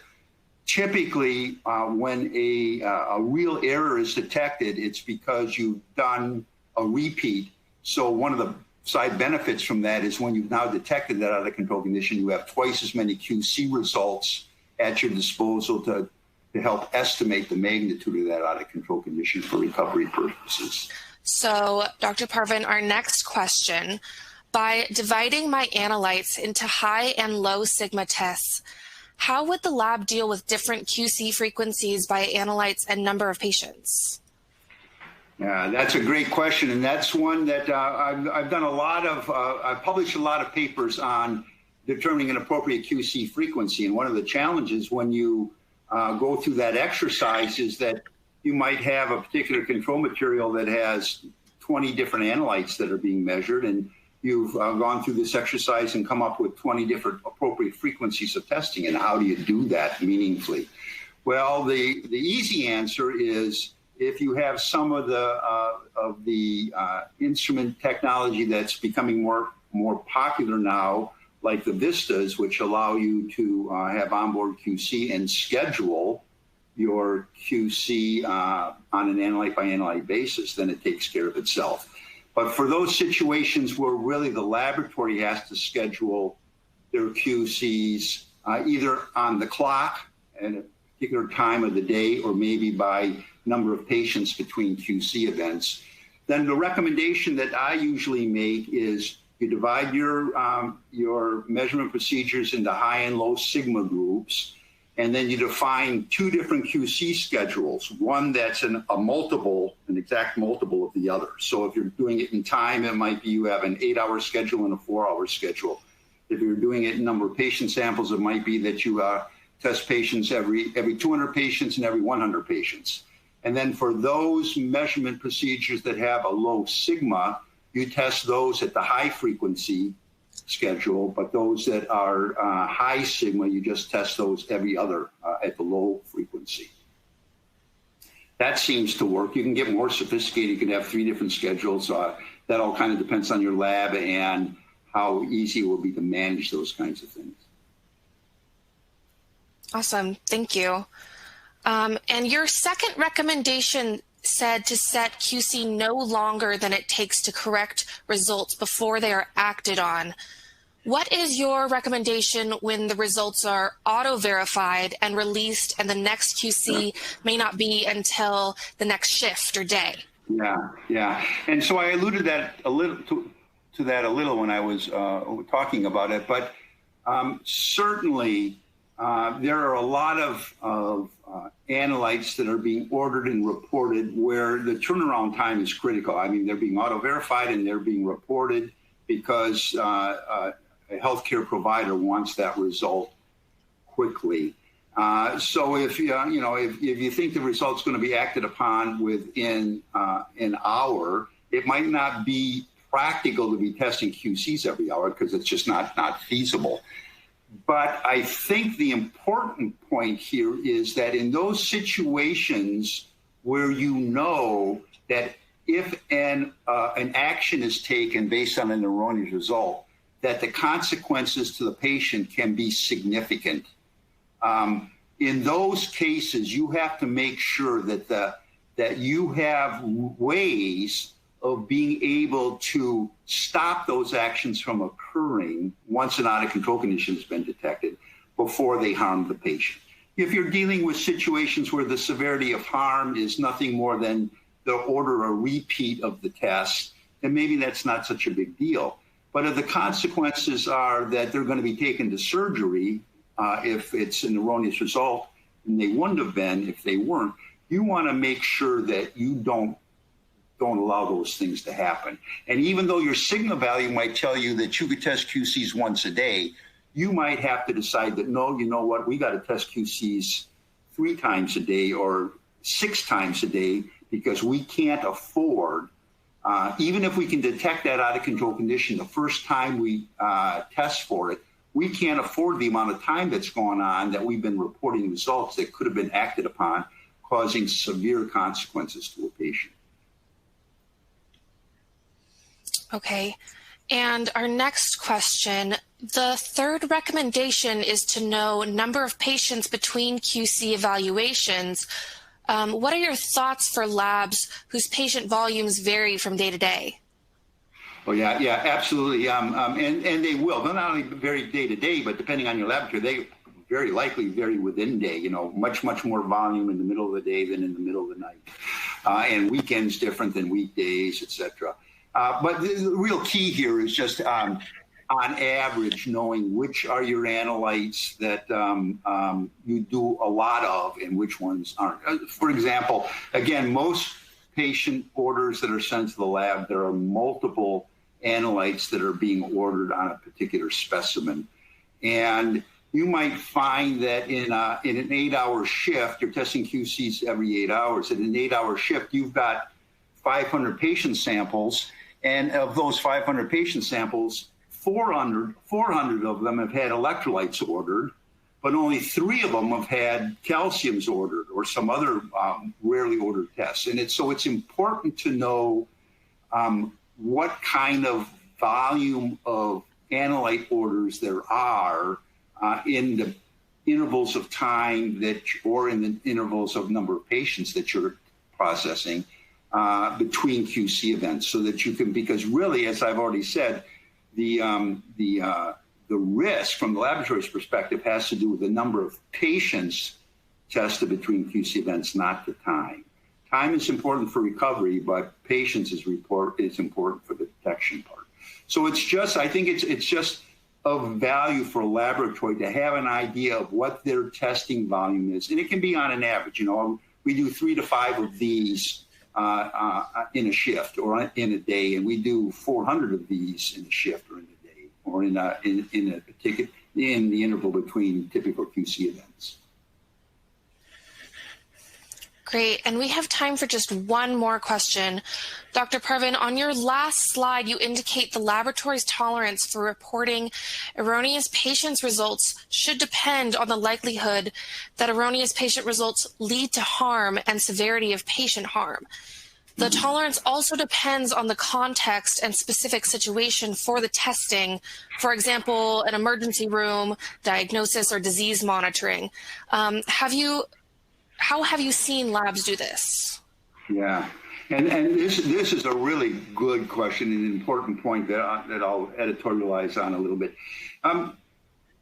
typically, when a real error is detected, it's because you've done a repeat. So one of the side benefits from that is when you've now detected that out of control condition, you have twice as many QC results at your disposal to help estimate the magnitude of that out of control condition for recovery purposes. So, Dr. Parvin, our next question, by dividing my analytes into high and low sigma tests, how would the lab deal with different QC frequencies by analytes and number of patients? Yeah, that's a great question, and that's one that I've done a lot of. I've published a lot of papers on determining an appropriate QC frequency, and one of the challenges when you go through that exercise is that you might have a particular control material that has 20 different analytes that are being measured, and you've gone through this exercise and come up with 20 different appropriate frequencies of testing. And how do you do that meaningfully? Well, the easy answer is if you have some of the instrument technology that's becoming more popular now, like the Vistas, which allow you to have onboard QC and schedule your QC on an analyte by analyte basis, then it takes care of itself. But for those situations where really the laboratory has to schedule their QCs either on the clock at a particular time of the day or maybe by number of patients between QC events, then the recommendation that I usually make is you divide your measurement procedures into high and low sigma groups, and then you define two different QC schedules, one that's an exact multiple of the other. So if you're doing it in time, it might be you have an 8-hour schedule and a 4-hour schedule. If you're doing it in number of patient samples, it might be that you test patients every 200 patients and every 100 patients. And then for those measurement procedures that have a low sigma, you test those at the high frequency schedule, but those that are high sigma, you just test those every other at the low frequency. That seems to work. You can get more sophisticated. You can have 3 different schedules. That all kind of depends on your lab and how easy it will be to manage those kinds of things. Awesome. Thank you. And your second recommendation said to set QC no longer than it takes to correct results before they are acted on. What is your recommendation when the results are auto-verified and released and the next QC may not be until the next shift or day? Yeah. And so I alluded to that a little when I was talking about it, but certainly there are a lot of analytes that are being ordered and reported where the turnaround time is critical. I mean, they're being auto-verified and they're being reported because a healthcare provider wants that result quickly. So if you think the result's going to be acted upon within an hour, it might not be practical to be testing QCs every hour because it's just not feasible. But I think the important point here is that in those situations where you know that if an action is taken based on an erroneous result, that the consequences to the patient can be significant. In those cases, you have to make sure that you have ways of being able to stop those actions from occurring once an out-of-control condition has been detected before they harm the patient. If you're dealing with situations where the severity of harm is nothing more than the order or repeat of the test, then maybe that's not such a big deal. But if the consequences are that they're going to be taken to surgery if it's an erroneous result, and they wouldn't have been if they weren't, you want to make sure that you don't don't allow those things to happen. And even though your signal value might tell you that you could test QCs once a day, you might have to decide that, no, you know what, we got to test QCs 3 times a day or 6 times a day, because we can't afford, even if we can detect that out of control condition the first time we test for it, we can't afford the amount of time that's gone on that we've been reporting results that could have been acted upon, causing severe consequences to a patient. Okay. And our next question, the third recommendation is to know number of patients between QC evaluations. What are your thoughts for labs whose patient volumes vary from day to day? Oh, yeah, absolutely. And they will. They'll not only vary day to day, but depending on your laboratory, they very likely vary within day, you know, much more volume in the middle of the day than in the middle of the night. And weekends different than weekdays, et cetera. But the real key here is just on average knowing which are your analytes that you do a lot of and which ones aren't. For example, again, most patient orders that are sent to the lab, there are multiple analytes that are being ordered on a particular specimen. And you might find that in an 8-hour shift, you're testing QCs every 8 hours. In an 8-hour shift, you've got 500 patient samples. And of those 500 patient samples, 400 of them have had electrolytes ordered, but only 3 of them have had calciums ordered or some other rarely ordered tests. And so it's important to know what kind of volume of analyte orders there are in the intervals of time that, or in the intervals of number of patients that you're processing between QC events, so that you can, because really, as I've already said, the risk from the laboratory's perspective has to do with the number of patients tested between QC events, not the time. Time is important for recovery, but patience is important for the detection part. So it's just, I think it's just of value for a laboratory to have an idea of what their testing volume is. And it can be on an average, you know, we do 3 to 5 of these in a shift or in a day, and we do 400 of these in a shift or in a day, or in a particular, in the interval between typical QC events. Great, and we have time for just one more question. Dr. Parvin, on your last slide, you indicate the laboratory's tolerance for reporting erroneous patients' results should depend on the likelihood that erroneous patient results lead to harm and severity of patient harm. The tolerance also depends on the context and specific situation for the testing. For example, an emergency room, diagnosis, or disease monitoring. How have you seen labs do this? Yeah, and this is a really good question and an important point that I'll editorialize on a little bit.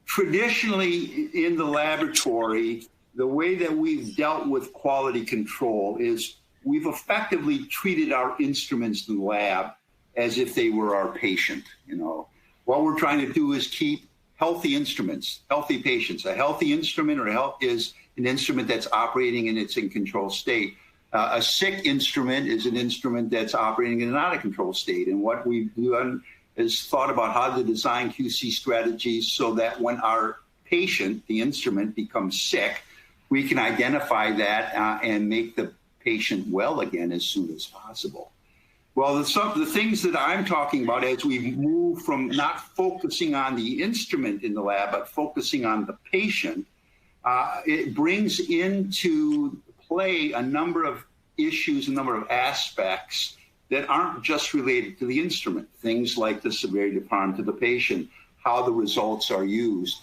Traditionally, in the laboratory, the way that we've dealt with quality control is we've effectively treated our instruments in the lab as if they were our patient. You know, what we're trying to do is keep healthy instruments, healthy patients. A healthy instrument is an instrument that's operating and it's in control state. A sick instrument is an instrument that's operating in an out of control state. And what we've done is thought about how to design QC strategies so that when our patient, the instrument, becomes sick, we can identify that and make the patient well again as soon as possible. Well, the things that I'm talking about as we move from not focusing on the instrument in the lab, but focusing on the patient, it brings into play a number of issues, a number of aspects that aren't just related to the instrument. Things like the severity of harm to the patient, how the results are used.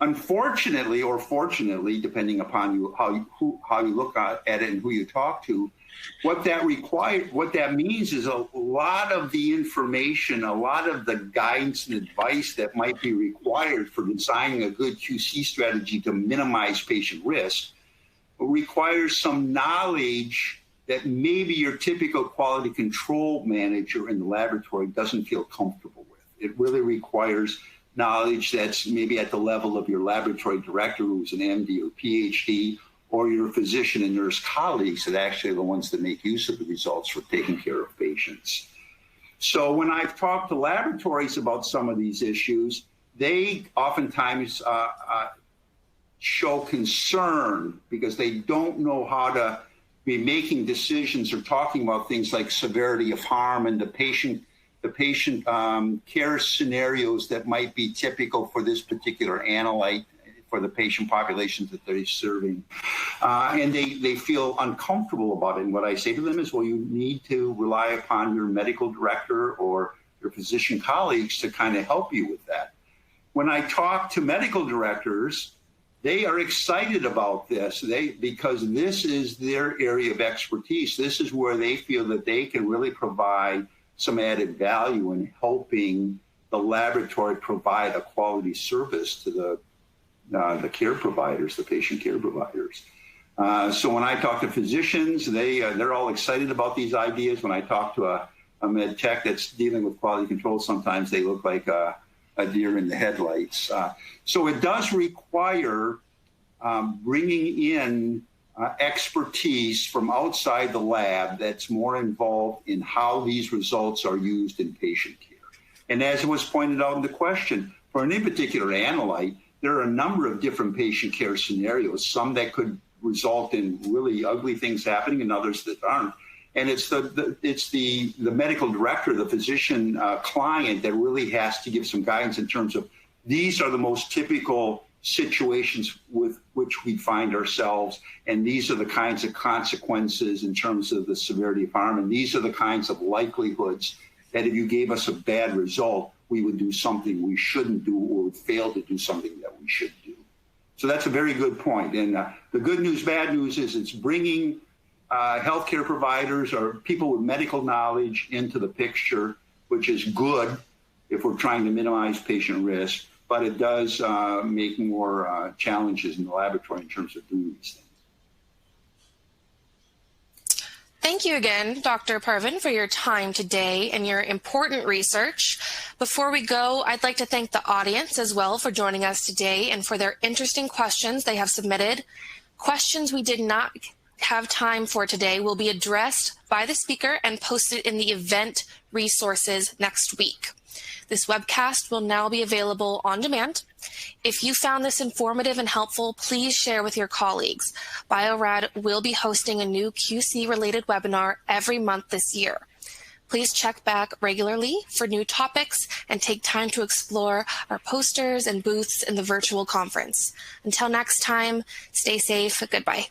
Unfortunately, or fortunately, depending upon how you look at it and who you talk to, what that means is a lot of the information, a lot of the guidance and advice that might be required for designing a good QC strategy to minimize patient risk requires some knowledge that maybe your typical quality control manager in the laboratory doesn't feel comfortable with. It really requires knowledge that's maybe at the level of your laboratory director who's an MD or PhD, or your physician and nurse colleagues that actually are the ones that make use of the results for taking care of patients. So when I've talked to laboratories about some of these issues, they oftentimes show concern because they don't know how to be making decisions or talking about things like severity of harm and the patient care scenarios that might be typical for this particular analyte for the patient populations that they're serving. And they feel uncomfortable about it. And what I say to them is, well, you need to rely upon your medical director or your physician colleagues to kind of help you with that. When I talk to medical directors, they are excited about this because this is their area of expertise. This is where they feel that they can really provide some added value in helping the laboratory provide a quality service to the care providers, the patient care providers. So when I talk to physicians, they're all excited about these ideas. When I talk to a med tech that's dealing with quality control, sometimes they look like a deer in the headlights. So it does require bringing in expertise from outside the lab that's more involved in how these results are used in patient care. And as was pointed out in the question, for any particular analyte, there are a number of different patient care scenarios, some that could result in really ugly things happening and others that aren't. And it's the medical director, the physician client that really has to give some guidance in terms of these are the most typical situations with which we find ourselves, and these are the kinds of consequences in terms of the severity of harm, and these are the kinds of likelihoods that if you gave us a bad result, we would do something we shouldn't do or would fail to do something that we should do. So that's a very good point. And the good news, bad news is it's bringing healthcare providers or people with medical knowledge into the picture, which is good if we're trying to minimize patient risk, but it does make more challenges in the laboratory in terms of doing these things. Thank you again, Dr. Parvin, for your time today and your important research. Before we go, I'd like to thank the audience as well for joining us today and for their interesting questions they have submitted. Questions we did not have time for today will be addressed by the speaker and posted in the event resources next week. This webcast will now be available on demand. If you found this informative and helpful, please share with your colleagues. Bio-Rad will be hosting a new QC-related webinar every month this year. Please check back regularly for new topics and take time to explore our posters and booths in the virtual conference. Until next time, stay safe. Goodbye.